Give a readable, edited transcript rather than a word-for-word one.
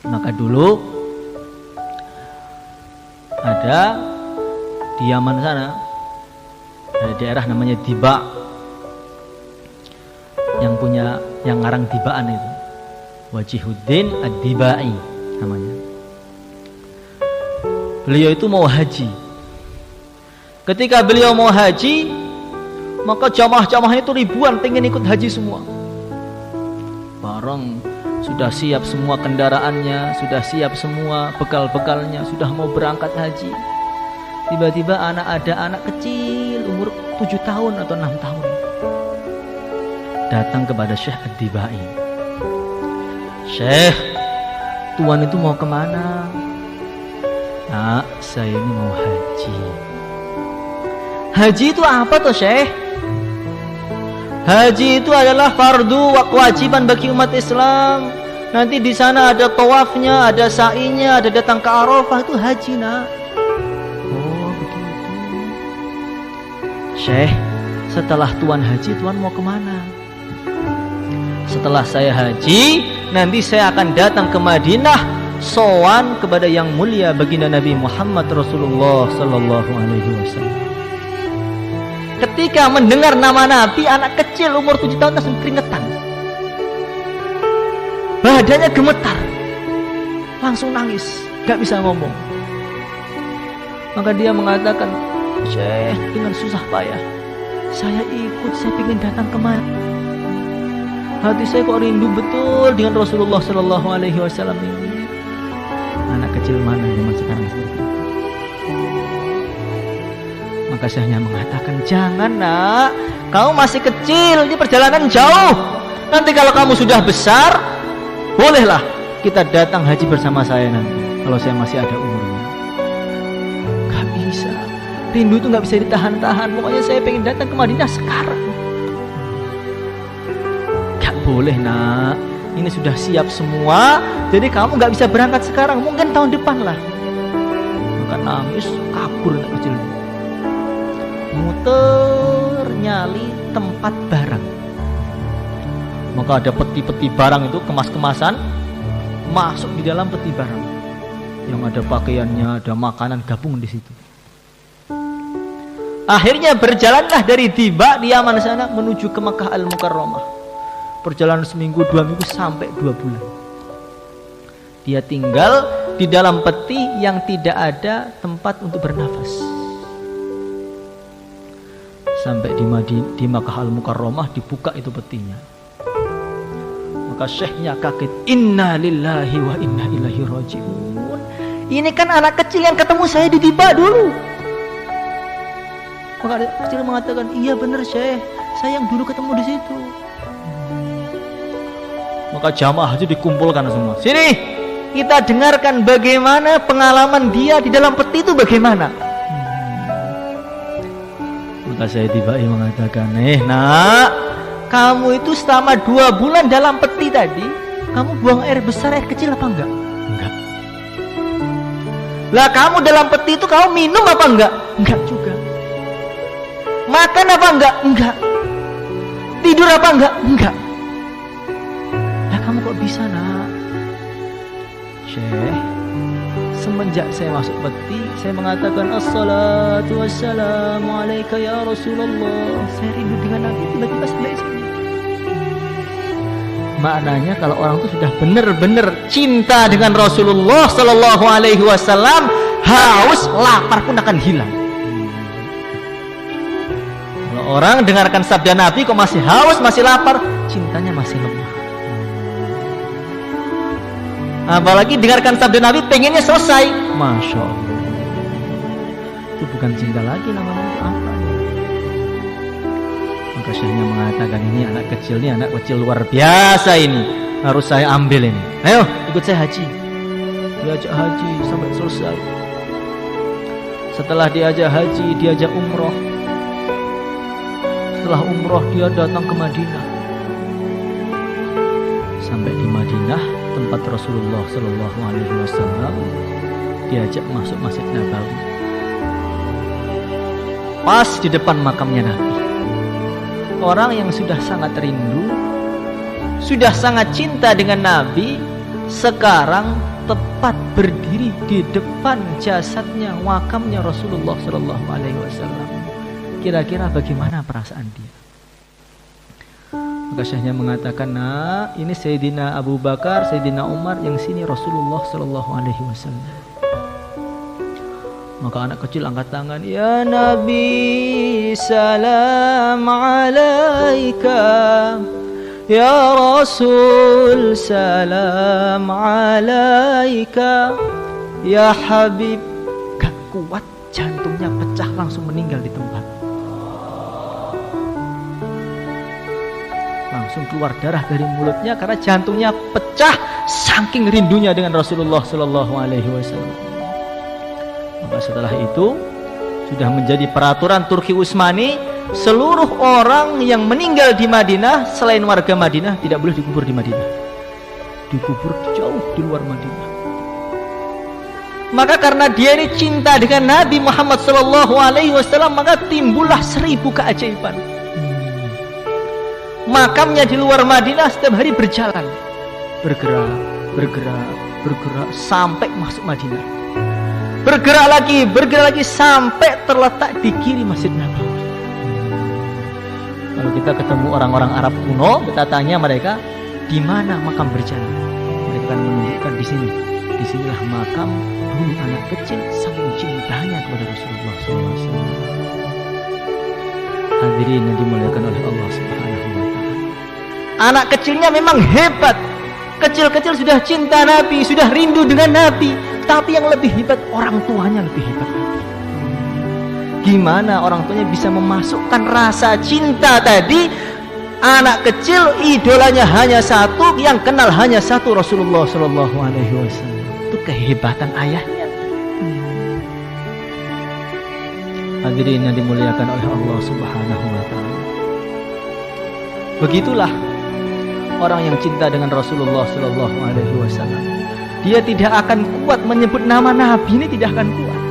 Maka dulu ada di Yaman sana, ada daerah namanya Diba, yang ngarang Dibaan itu Wajihuddin Ad-Dibai namanya. Beliau itu mau haji. Ketika beliau mau haji, maka jamaah-jamaahnya itu ribuan pengen ikut haji semua. Bareng sudah siap semua kendaraannya, sudah siap semua bekal-bekalnya, sudah mau berangkat haji. Tiba-tiba ada anak kecil umur 7 tahun atau 6 tahun datang kepada Syekh Ad-Dibai. Syekh, tuan itu mau kemana? Nak, saya ini mau haji. Haji itu apa toh Syekh? Haji itu adalah fardu kewajiban bagi umat Islam. Nanti di sana ada tawafnya, ada sa'inya, ada datang ke Arafah, itu haji nak. Oh begitu. Syekh, setelah tuan haji, tuan mau kemana? Setelah saya haji, nanti saya akan datang ke Madinah, sowan kepada yang mulia baginda Nabi Muhammad Rasulullah Sallallahu Alaihi Wasallam. Ketika mendengar nama Nabi, anak kecil umur 7 tahun langsung keringetan, badannya gemetar, langsung nangis, gak bisa ngomong. Maka dia mengatakan, Syekh, dengan susah payah saya ikut, saya ingin datang kemana? Hati saya kok rindu betul dengan Rasulullah Sallallahu Alaihi Wasallam ini. Anak kecil mana zaman sekarang seperti itu? Maka syekhnya mengatakan, jangan nak, kamu masih kecil, ini perjalanan jauh. Nanti kalau kamu sudah besar, bolehlah kita datang haji bersama saya nanti, kalau saya masih ada umurnya. Gak bisa, rindu itu gak bisa ditahan-tahan. Pokoknya saya pengen datang ke Madinah sekarang. Gak boleh nak, ini sudah siap semua, jadi kamu gak bisa berangkat sekarang, mungkin tahun depan lah. Maka nangis, kabur anak kecil, muter nyali tempat barang. Maka ada peti-peti barang itu, kemas-kemasan, masuk di dalam peti barang yang ada pakaiannya, ada makanan gabung di situ. Akhirnya berjalanlah dari Diba di Yaman sana menuju ke Makkah Al-Mukarramah. Perjalanan seminggu, 2 minggu, sampai 2 bulan. Dia tinggal di dalam peti yang tidak ada tempat untuk bernafas. Sampai di Makkah Al-Mukarramah dibuka itu petinya. Maka syekhnya kaget, inna lillahi wa inna ilaihi raji'un. Ini kan anak kecil yang ketemu saya di Diba dulu. Maka anak kecil mengatakan, iya benar Syekh, saya yang dulu ketemu di situ. Maka jamaah itu dikumpulkan semua. Sini, kita dengarkan bagaimana pengalaman dia di dalam peti itu bagaimana. Maka saya Dibai mengatakan, nak, kamu itu selama 2 bulan dalam peti tadi, kamu buang air besar, air kecil apa enggak? Enggak. Lah kamu dalam peti itu kamu minum apa enggak? Enggak juga. Makan apa enggak? Enggak. Tidur apa enggak? Enggak. Lah kamu kok bisa nak? Syekh, semenjak saya masuk peti, saya mengatakan assalatu wassalamu alaika ya Rasulullah. Saya rindu dengan Nabi, tiba-tiba sampai sini. Maknanya kalau orang itu sudah benar-benar cinta dengan Rasulullah Sallallahu Alaihi Wasallam, haus, lapar pun akan hilang. Kalau orang dengarkan sabda Nabi kok masih haus, masih lapar, cintanya masih lemah. Apalagi dengarkan sabda Nabi pengennya selesai, Masya Allah, itu bukan cinta lagi, namanya itu apa? Maka syekhnya mengatakan, ini anak kecil, ini anak kecil luar biasa, ini harus saya ambil ini. Ayo ikut saya haji. Diajak haji sampai selesai. Setelah diajak haji, diajak umroh. Setelah umroh dia datang ke Madinah. Sampai di Madinah tempat Rasulullah Sallallahu Alaihi Wasallam, diajak masuk Masjid Nabawi. Pas di depan makamnya Nabi. Orang yang sudah sangat rindu, sudah sangat cinta dengan Nabi, sekarang tepat berdiri di depan jasadnya, makamnya Rasulullah Sallallahu Alaihi Wasallam. Kira-kira bagaimana perasaan dia? Maka syekhnya mengatakan, nah ini Sayyidina Abu Bakar, Sayyidina Umar, yang sini Rasulullah Sallallahu Alaihi Wasallam. Maka anak kecil angkat tangan, ya Nabi salam alaika, ya Rasul salam alaika, ya Habib. Gak kuat, jantungnya pecah, langsung meninggal di tempat. Langsung keluar darah dari mulutnya karena jantungnya pecah saking rindunya dengan Rasulullah Sallallahu Alaihi Wasallam. Maka setelah itu sudah menjadi peraturan Turki Utsmani, seluruh orang yang meninggal di Madinah selain warga Madinah tidak boleh dikubur di Madinah, dikubur jauh di luar Madinah. Maka karena dia ini cinta dengan Nabi Muhammad Sallallahu Alaihi Wasallam, maka timbullah 1000 keajaiban. Makamnya di luar Madinah setiap hari berjalan, bergerak sampai masuk Madinah. Bergerak lagi sampai terletak di kiri Masjid Nabawi. Kalau kita ketemu orang-orang Arab kuno, kita tanya mereka, di mana makam berjalan? Mereka akan menunjukkan di sini. Disinilah makam dulu anak kecil saking cintanya kepada Rasulullah SAW. Hadirin yang dimuliakan oleh Allah Subhanahu wa Ta'ala. Anak kecilnya memang hebat. Kecil-kecil sudah cinta Nabi, sudah rindu dengan Nabi. Tapi yang lebih hebat, orang tuanya lebih hebat lagi. Gimana orang tuanya bisa memasukkan rasa cinta tadi? Anak kecil idolanya hanya satu, yang kenal hanya satu, Rasulullah Sallallahu Alaihi Wasallam. Itu kehebatan ayahnya. Hadirin yang dimuliakan oleh Allah Subhanahu wa Ta'ala. Begitulah orang yang cinta dengan Rasulullah Sallallahu Alaihi Wasallam. Dia tidak akan kuat menyebut nama Nabi, ini tidak akan kuat.